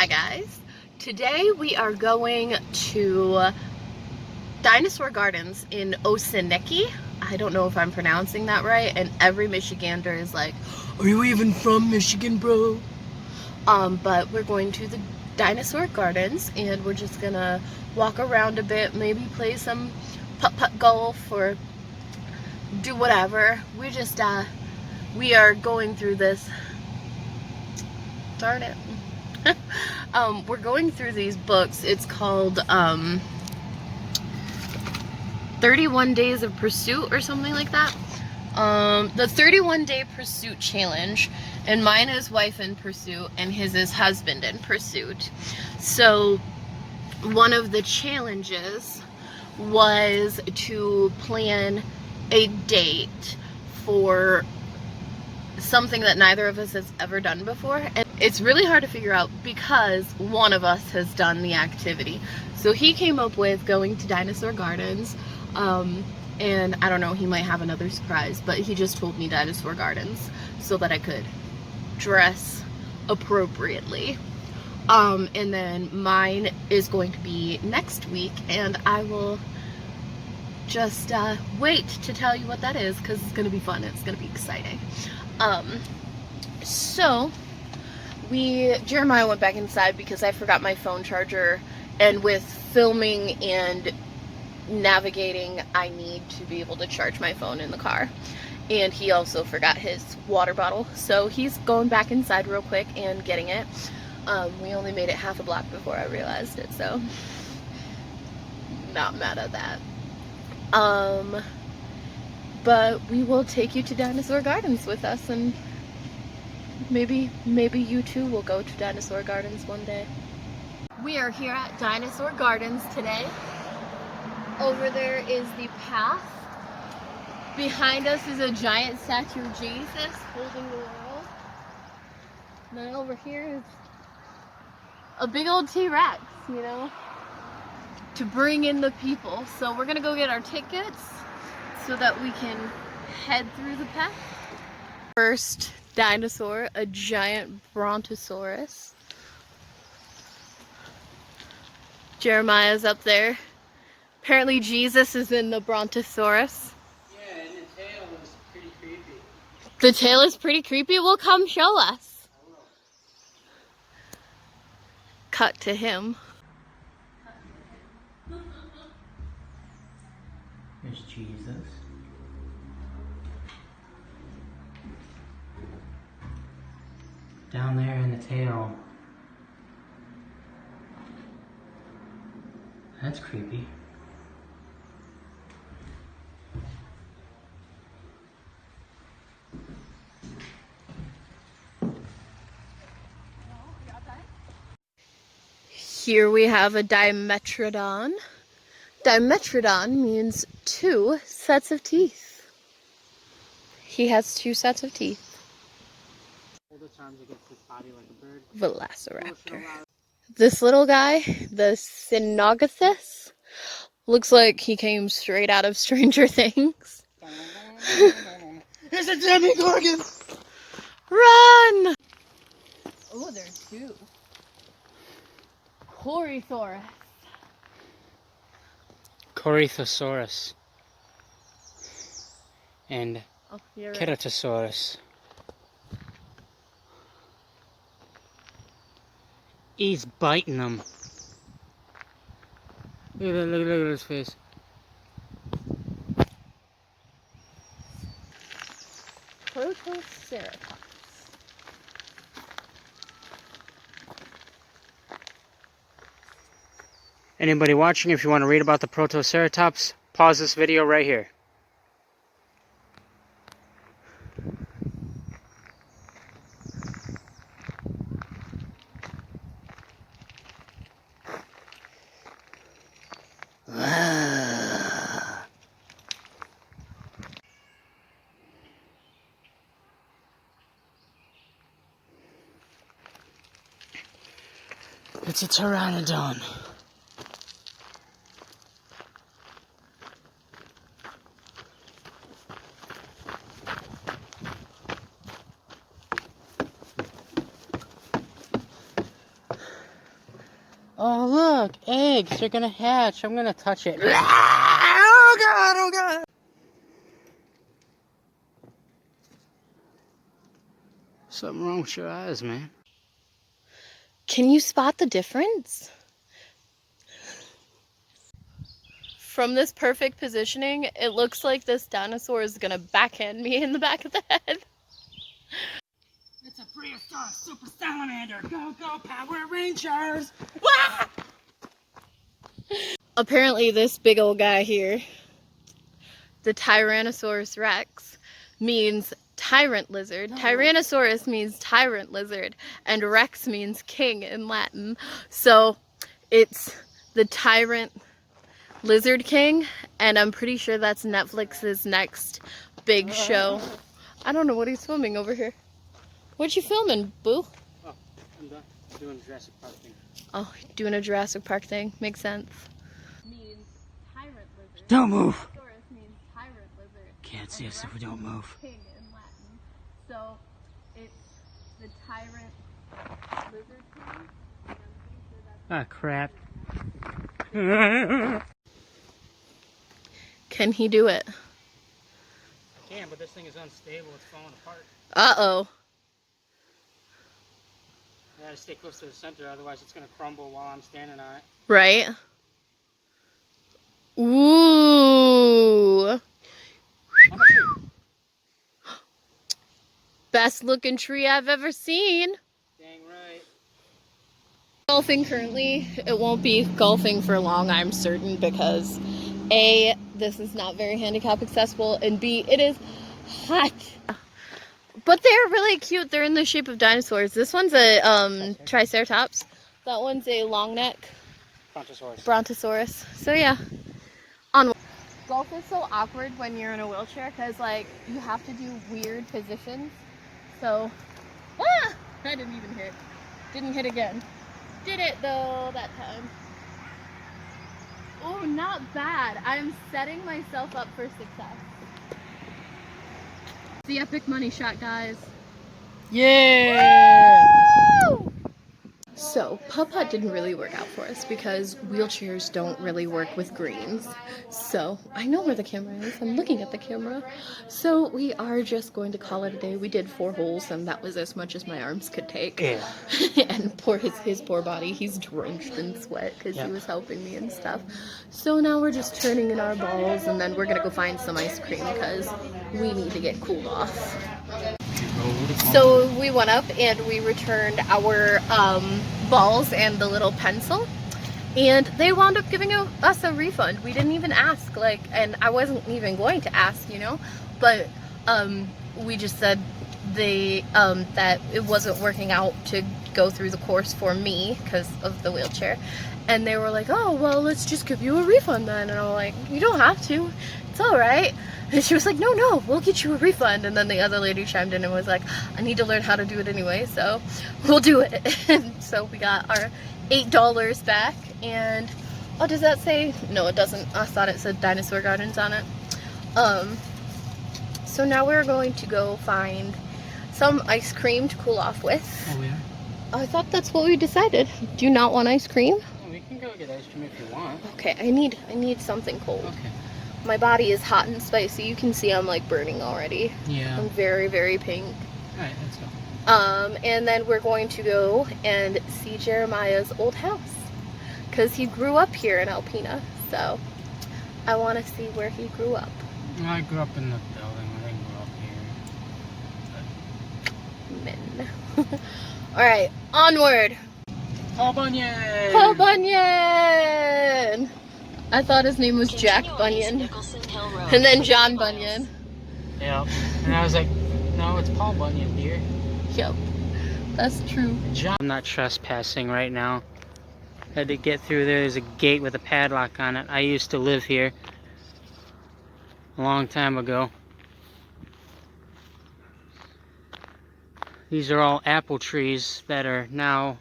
Hi guys, today we are going to Dinosaur Gardens in Osinecki. I don't know if I'm pronouncing that right, and every Michigander is like, are you even from Michigan, bro? But we're going to the Dinosaur Gardens and we're just gonna walk around a bit, maybe play some putt-putt golf or do whatever. We are going through this, darn it. We're going through these books. It's called 31 Days of Pursuit or something like that. The 31-Day Pursuit Challenge, and mine is Wife in Pursuit and his is Husband in Pursuit. So one of the challenges was to plan a date for something that neither of us has ever done before, and it's really hard to figure out because one of us has done the activity. So he came up with going to Dinosaur Gardens, and I don't know, he might have another surprise, but he just told me Dinosaur Gardens so that I could dress appropriately. And then mine is going to be next week, and I will just wait to tell you what that is because it's gonna be fun. It's gonna be exciting. So Jeremiah went back inside because I forgot my phone charger, and with filming and navigating I need to be able to charge my phone in the car, and he also forgot his water bottle, so he's going back inside real quick and getting it. We only made it half a block before I realized it, so not mad at that. But we will take you to Dinosaur Gardens with us, and maybe you too will go to Dinosaur Gardens one day. We are here at Dinosaur Gardens today. Over there is the path. Behind us is a giant statue of Jesus holding the world. And then over here is a big old T-Rex, you know, to bring in the people. So we're gonna go get our tickets so that we can head through the path. First dinosaur, a giant brontosaurus. Jeremiah's up there. Apparently Jesus is in the brontosaurus. Yeah, and the tail is pretty creepy. The tail is pretty creepy? Well, come show us. I will. Cut to him. There's Jesus. Down there in the tail. That's creepy. Here we have a Dimetrodon. Dimetrodon means 2 sets of teeth. He has 2 sets of teeth. Hold its arms against its body like a bird. Velociraptor. This little guy, the Synogathus, looks like he came straight out of Stranger Things. There's a Demogorgon! Run! Oh, there's 2. Corythosaurus. Corythosaurus. And Oh, you're right. Keratosaurus. He's biting them. Look at his face. Protoceratops. Anybody watching, if you want to read about the Protoceratops, pause this video right here. It's a pteranodon. Oh, look, eggs. They're gonna hatch. I'm gonna touch it. Oh, God, oh, God. Something wrong with your eyes, man. Can you spot the difference? From this perfect positioning, it looks like this dinosaur is gonna backhand me in the back of the head. It's a prehistoric super salamander. Go, go, Power Rangers. Apparently this big old guy here, the Tyrannosaurus Rex, means tyrant lizard. Tyrannosaurus means tyrant lizard, and Rex means king in Latin. So it's the tyrant lizard king, and I'm pretty sure that's Netflix's next big show. I don't know what he's filming over here. What you filming, boo? Oh, I'm done. I'm doing Jurassic Park thing. Oh, doing a Jurassic Park thing. Makes sense. Means tyrant lizard. Don't move. Tyrannosaurus means tyrant lizard. Can't see us if we don't move. King in Latin. So it's the tyrant lizard king. And I'm pretty sure that's Ah, crap. Can he do it? I can, but this thing is unstable. It's falling apart. Uh-oh. I gotta stay close to the center, otherwise it's gonna crumble while I'm standing on it. Right? Ooh. On the tree. Best looking tree I've ever seen. Dang right. Golfing currently. It won't be golfing for long, I'm certain, because A, this is not very handicap accessible, and B, it is hot. But they're really cute. They're in the shape of dinosaurs. This one's a Triceratops. That one's a long neck Brontosaurus. So yeah. On golf is so awkward when you're in a wheelchair because like you have to do weird positions. So I didn't even hit. Didn't hit again. Did it though that time. Oh, not bad. I'm setting myself up for success. The epic money shot, guys. Yeah! Woo! So, putt-putt didn't really work out for us because wheelchairs don't really work with greens. So, I know where the camera is. I'm looking at the camera. So, we are just going to call it a day. We did 4 holes and that was as much as my arms could take. Yeah. And poor his poor body, he's drenched in sweat because he was helping me and stuff. So now we're just turning in our balls and then we're gonna go find some ice cream because we need to get cooled off. So we went up and we returned our balls and the little pencil, and they wound up giving us a refund. We didn't even ask, like, and I wasn't even going to ask, you know, but we just said they that it wasn't working out to go through the course for me because of the wheelchair, and they were like, oh well, let's just give you a refund then. And I'm like, you don't have to, it's all right. And she was like, no, we'll get you a refund. And then the other lady chimed in and was like, I need to learn how to do it anyway, so we'll do it. And so we got our $8 back. And oh, does that say? No, it doesn't. I thought it said Dinosaur Gardens on it. So now we're going to go find some ice cream to cool off with. Oh, yeah? I thought that's what we decided. Do you not want ice cream? Oh, we can go get ice cream if you want. Okay, I need something cold. Okay. My body is hot and spicy. You can see I'm like burning already. Yeah. I'm very, very pink. Alright, let's go. And then we're going to go and see Jeremiah's old house because he grew up here in Alpena. So I want to see where he grew up. Well, I grew up in the building. I didn't grow up here. Men. All right, onward. Paul Bunyan! Paul Bunyan! I thought his name was Jack Bunyan. And then John Bunyan. Yeah. And I was like, no, it's Paul Bunyan, dear. Yep, that's true. I'm not trespassing right now. Had to get through there. There's a gate with a padlock on it. I used to live here a long time ago. These are all apple trees that are now,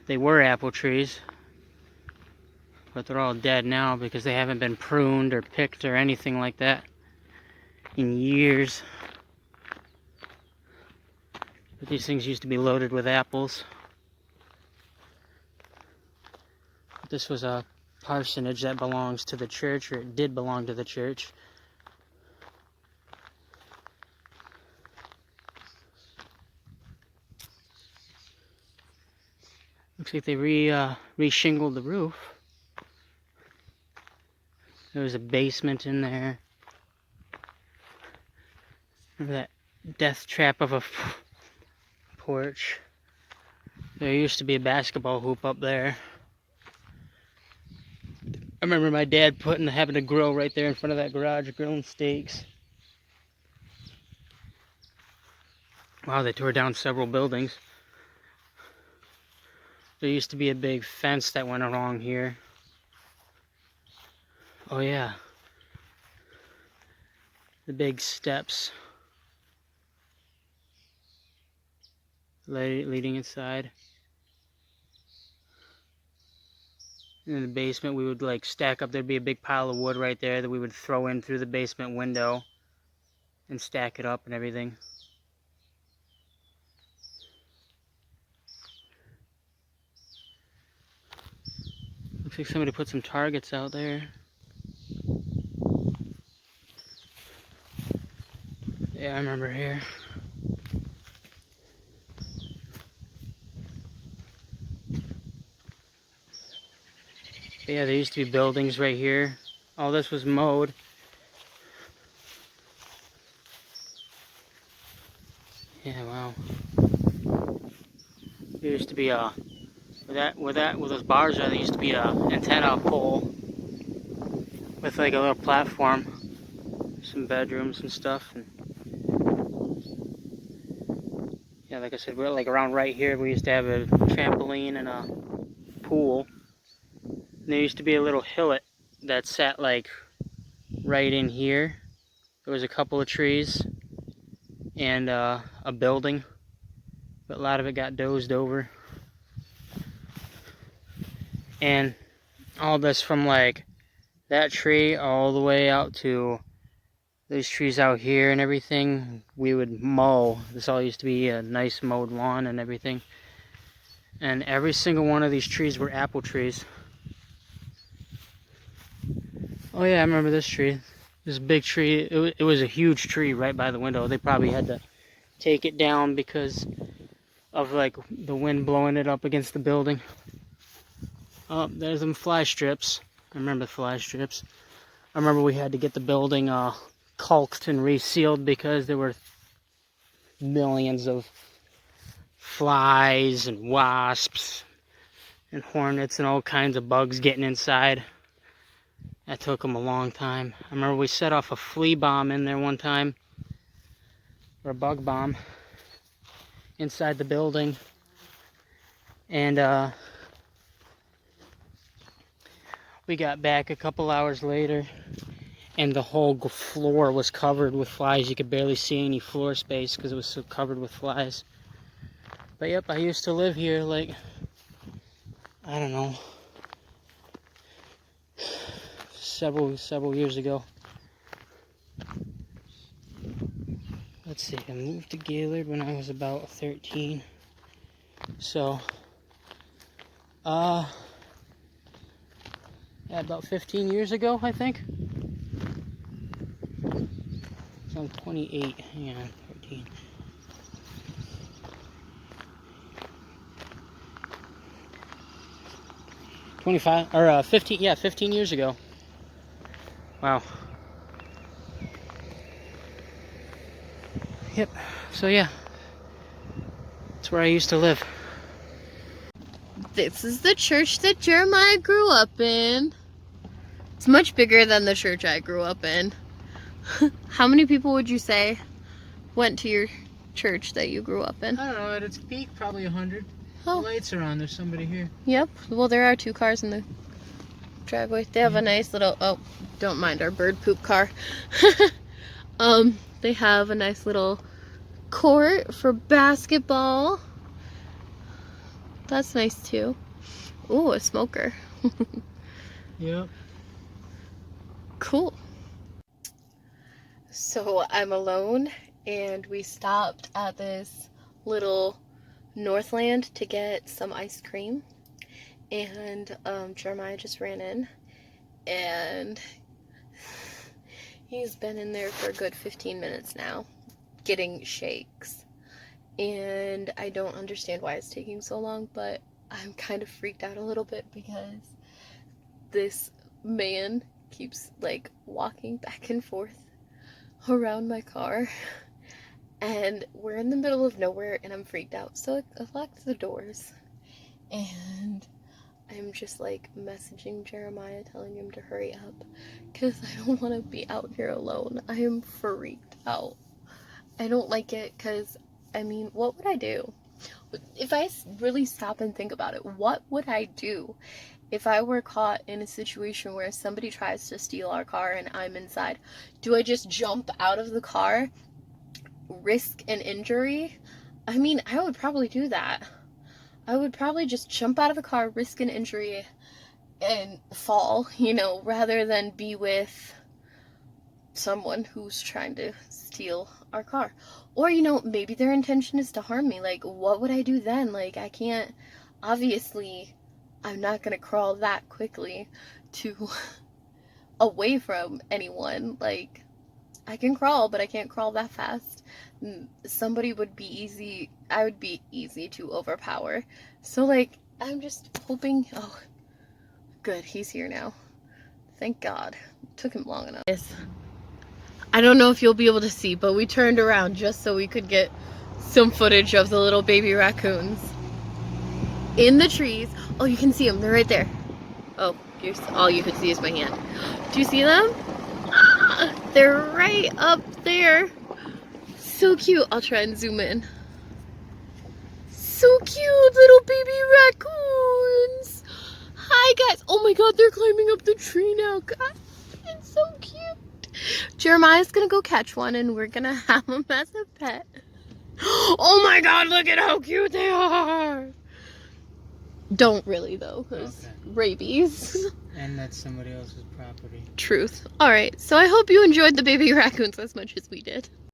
they were apple trees, but they're all dead now because they haven't been pruned or picked or anything like that in years. But these things used to be loaded with apples. This was a parsonage that belongs to the church, or it did belong to the church. Looks like they re-shingled the roof. There was a basement in there. Remember that death trap of a porch? There used to be a basketball hoop up there. I remember my dad having a grill right there in front of that garage, grilling steaks. Wow, they tore down several buildings. There used to be a big fence that went along here. Oh yeah. The big steps leading inside. In the basement, we would like stack up. There'd be a big pile of wood right there that we would throw in through the basement window and stack it up and everything. Looks like somebody put some targets out there. Yeah, I remember here. Yeah, there used to be buildings right here. All this was mowed. Yeah, wow. There used to be a with those bars there used to be a antenna pole with like a little platform, some bedrooms and stuff. And yeah, like I said, we're like around right here. We used to have a trampoline and a pool. And there used to be a little hillock that sat like right in here. There was a couple of trees and a building, but a lot of it got dozed over. And all this from like that tree all the way out to these trees out here and everything, we would mow. This all used to be a nice mowed lawn and everything. And every single one of these trees were apple trees. Oh yeah, I remember this tree. This big tree. It was a huge tree right by the window. They probably had to take it down because of like the wind blowing it up against the building. Oh, there's them fly strips. I remember the fly strips. I remember we had to get the building caulked and resealed because there were millions of flies and wasps and hornets and all kinds of bugs getting inside. That took them a long time. I remember we set off a flea bomb in there one time, or a bug bomb, inside the building. And we got back a couple hours later, and the whole floor was covered with flies. You could barely see any floor space because it was so covered with flies. But yep, I used to live here like, I don't know, several years ago. Let's see, I moved to Gaylord when I was about 13. So, yeah, about 15 years ago, I think. So I'm 28, hang on, 13. Or 15, yeah, 15 years ago. Wow. Yep, so yeah, that's where I used to live. This is the church that Jeremiah grew up in. It's much bigger than the church I grew up in. How many people would you say went to your church that you grew up in? I don't know, at its peak, probably 100. Oh. The lights are on, there's somebody here. Yep, well there are 2 cars in the driveway. They have a nice little, oh, don't mind our bird poop car. They have a nice little court for basketball. That's nice too. Ooh, a smoker. Yep. Cool. So I'm alone and we stopped at this little Northland to get some ice cream. and Jeremiah just ran in, and he's been in there for a good 15 minutes now, getting shakes. And I don't understand why it's taking so long, but I'm kind of freaked out a little bit because this man keeps like walking back and forth around my car, and we're in the middle of nowhere and I'm freaked out, so I locked the doors, and I'm just like messaging Jeremiah telling him to hurry up because I don't want to be out here alone. I am freaked out. I don't like it because, I mean, what would I do? If I really stop and think about it, what would I do if I were caught in a situation where somebody tries to steal our car and I'm inside? Do I just jump out of the car, risk an injury? I mean, I would probably do that. I would probably just jump out of the car, risk an injury, and fall, you know, rather than be with someone who's trying to steal our car. Or, you know, maybe their intention is to harm me. Like, what would I do then? Like, I can't, obviously, I'm not gonna crawl that quickly to away from anyone. Like, I can crawl, but I can't crawl that fast. Somebody would be easy, I would be easy to overpower. So, like, I'm just hoping, oh, good, he's here now. Thank God. It took him long enough. Yes. I don't know if you'll be able to see, but we turned around just so we could get some footage of the little baby raccoons in the trees. Oh, you can see them. They're right there. Oh, all you can see is my hand. Do you see them? Ah, they're right up there. So cute. I'll try and zoom in. So cute, little baby raccoons. Hi, guys. Oh my God, they're climbing up the tree now. God, it's so cute. Jeremiah's gonna go catch one and we're gonna have him as a pet. Oh my God, look at how cute they are. Don't really though, because rabies. And that's somebody else's property. Truth. Alright, so I hope you enjoyed the baby raccoons as much as we did.